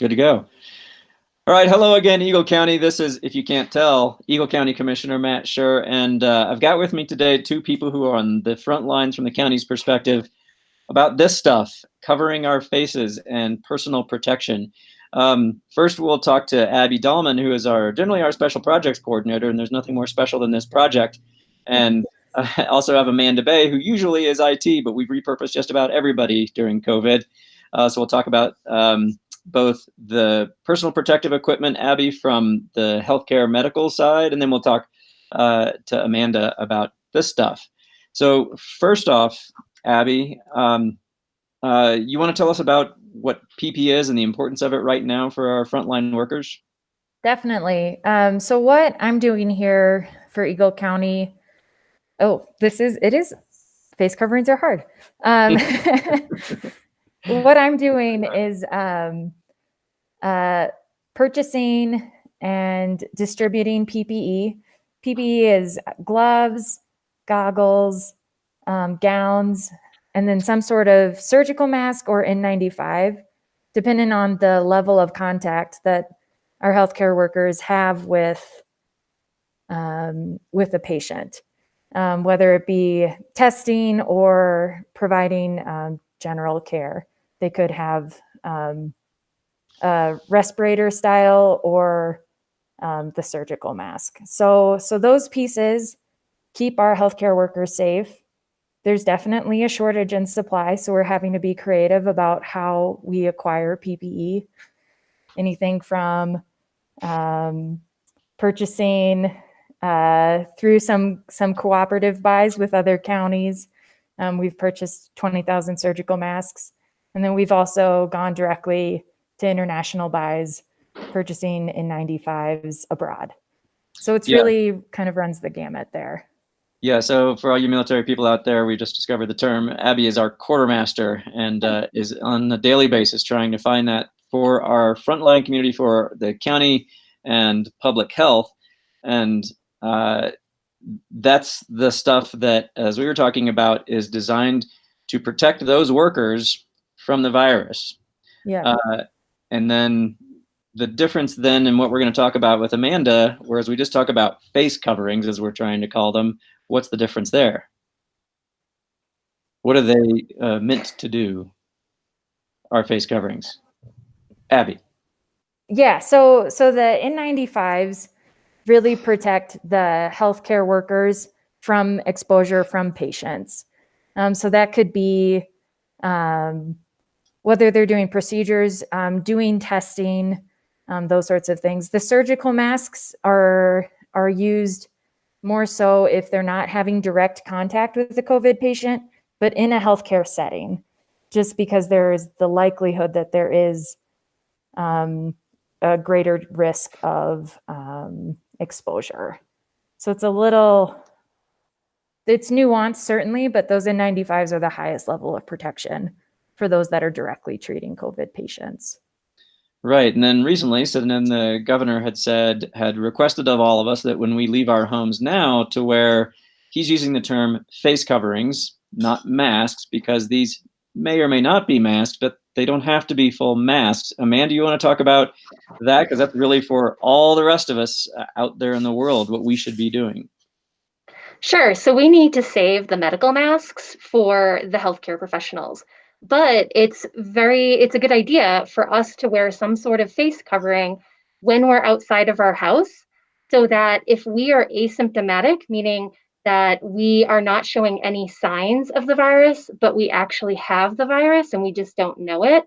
Good to go. All right, hello again, Eagle County. This is, if you can't tell, Eagle County Commissioner Matt Scher, and I've got with me today two people who are on the front lines from the county's perspective about this stuff, covering our faces and personal protection. First, we'll talk to Abby Dahlman, who is generally our special projects coordinator, and there's nothing more special than this project. And I also have Amanda Bay, who usually is IT, but we've repurposed just about everybody during COVID. So we'll talk about both the personal protective equipment, Abby, from the healthcare medical side, and then we'll talk to Amanda about this stuff. So first off, Abby, you want to tell us about what PPE is and the importance of it right now for our frontline workers? Definitely. So what I'm doing here for Eagle County, it is, face coverings are hard. What I'm doing is purchasing and distributing PPE. PPE is gloves, goggles, gowns, and then some sort of surgical mask or N95, depending on the level of contact that our healthcare workers have with the patient, whether it be testing or providing general care. They could have respirator style or the surgical mask. So those pieces keep our healthcare workers safe. There's definitely a shortage in supply, so we're having to be creative about how we acquire PPE. Anything from purchasing through some cooperative buys with other counties. We've purchased 20,000 surgical masks, and then we've also gone directly to international buys, purchasing N95s abroad. So it's really kind of runs the gamut there. Yeah, so for all you military people out there, we just discovered the term. Abby is our quartermaster and is on a daily basis trying to find that for our frontline community, for the county and public health. And that's the stuff that, as we were talking about, is designed to protect those workers from the virus. Yeah. And then the difference then in what we're going to talk about with Amanda, whereas we just talk about face coverings, as we're trying to call them, what's the difference there? What are they meant to do, our face coverings? Abby. Yeah, so the N95s really protect the healthcare workers from exposure from patients. So that could be whether they're doing procedures, doing testing, those sorts of things. The surgical masks are used more so if they're not having direct contact with the COVID patient, but in a healthcare setting, just because there is the likelihood that there is a greater risk of exposure. So it's nuanced certainly, but those N95s are the highest level of protection for those that are directly treating COVID patients. Right, and then recently, so then the governor had requested of all of us that when we leave our homes now, to wear, he's using the term face coverings, not masks, because these may or may not be masks, but they don't have to be full masks. Amanda, you want to talk about that? Because that's really for all the rest of us out there in the world, what we should be doing. Sure. So we need to save the medical masks for the healthcare professionals. But it's a good idea for us to wear some sort of face covering when we're outside of our house, so that if we are asymptomatic, meaning that we are not showing any signs of the virus, but we actually have the virus and we just don't know it,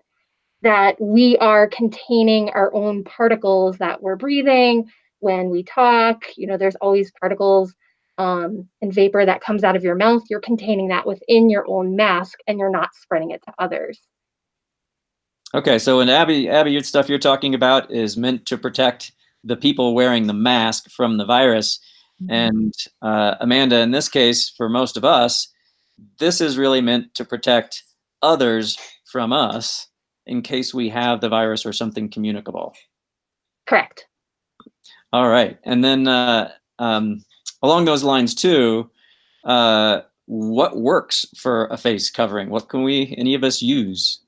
that we are containing our own particles that we're breathing when we talk. There's always particles and vapor that comes out of your mouth. You're containing that within your own mask and you're not spreading it to others. Okay, so when Abby, your stuff you're talking about is meant to protect the people wearing the mask from the virus. And Amanda, in this case, for most of us, this is really meant to protect others from us in case we have the virus or something communicable. Correct. All right. And then along those lines too, what works for a face covering? What can any of us use?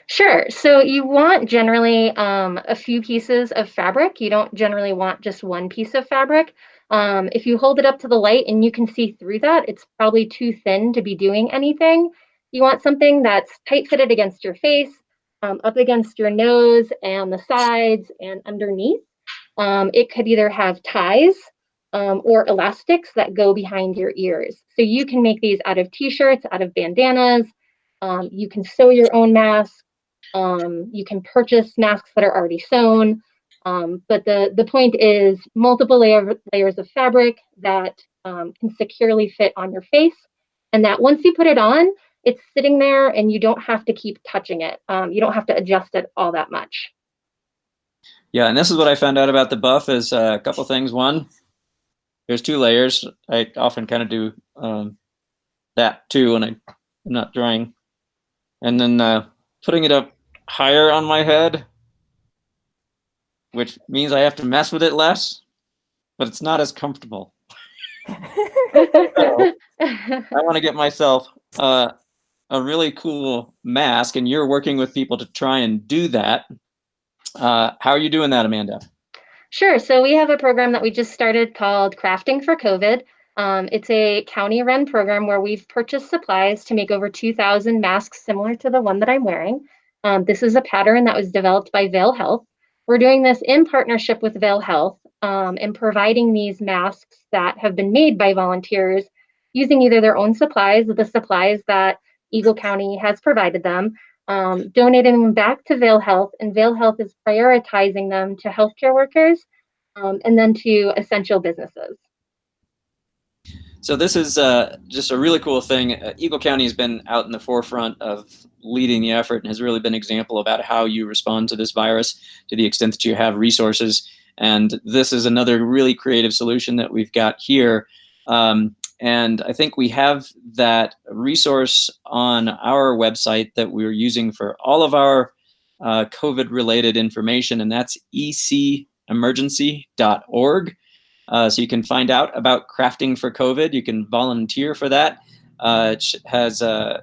Sure. So you want generally a few pieces of fabric. You don't generally want just one piece of fabric. If you hold it up to the light and you can see through that, it's probably too thin to be doing anything. You want something that's tight fitted against your face, up against your nose and the sides and underneath. It could either have ties or elastics that go behind your ears. So you can make these out of t-shirts, out of bandanas. You can sew your own mask. You can purchase masks that are already sewn. But the point is multiple layers of fabric that can securely fit on your face. And that once you put it on, it's sitting there and you don't have to keep touching it. You don't have to adjust it all that much. Yeah, and this is what I found out about the buff is a couple things. One, there's 2 layers. I often kind of do that too when I'm not drying. And then putting it up higher on my head, which means I have to mess with it less, but it's not as comfortable. So I want to get myself a really cool mask, and you're working with people to try and do that. How are you doing that, Amanda? Sure. So we have a program that we just started called Crafting for COVID. It's a county-run program where we've purchased supplies to make over 2,000 masks similar to the one that I'm wearing. This is a pattern that was developed by Vail Health. We're doing this in partnership with Vail Health and providing these masks that have been made by volunteers using either their own supplies or the supplies that Eagle County has provided them, donating them back to Vail Health, and Vail Health is prioritizing them to healthcare workers and then to essential businesses. So this is just a really cool thing. Eagle County has been out in the forefront of leading the effort and has really been an example about how you respond to this virus to the extent that you have resources. And this is another really creative solution that we've got here. And I think we have that resource on our website that we're using for all of our COVID-related information, and that's ecemergency.org. So you can find out about Crafting for COVID. You can volunteer for that. It has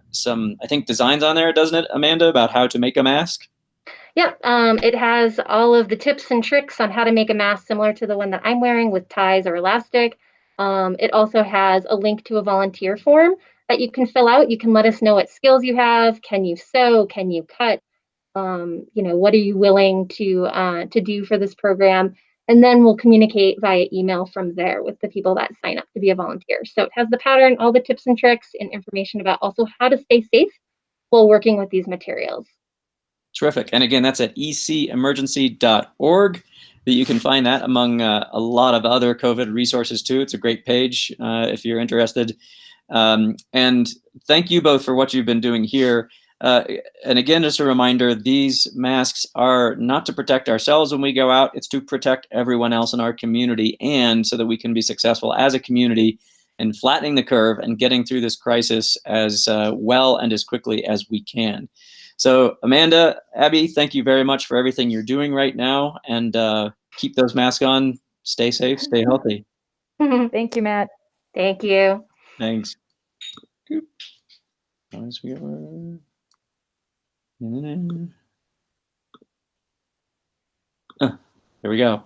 some, I think, designs on there, doesn't it, Amanda, about how to make a mask? Yep, it has all of the tips and tricks on how to make a mask similar to the one that I'm wearing with ties or elastic. It also has a link to a volunteer form that you can fill out. You can let us know what skills you have. Can you sew? Can you cut? What are you willing to do for this program? And then we'll communicate via email from there with the people that sign up to be a volunteer. So it has the pattern, all the tips and tricks, and information about also how to stay safe while working with these materials. Terrific. And again, that's at ecemergency.org. That you can find that among a lot of other COVID resources too. It's a great page if you're interested. And thank you both for what you've been doing here. And again, just a reminder, these masks are not to protect ourselves when we go out, it's to protect everyone else in our community, and so that we can be successful as a community in flattening the curve and getting through this crisis as well and as quickly as we can. So Amanda, Abby, thank you very much for everything you're doing right now, and keep those masks on, stay safe, stay healthy. Thank you, Matt. Thank you. Thanks. There we go.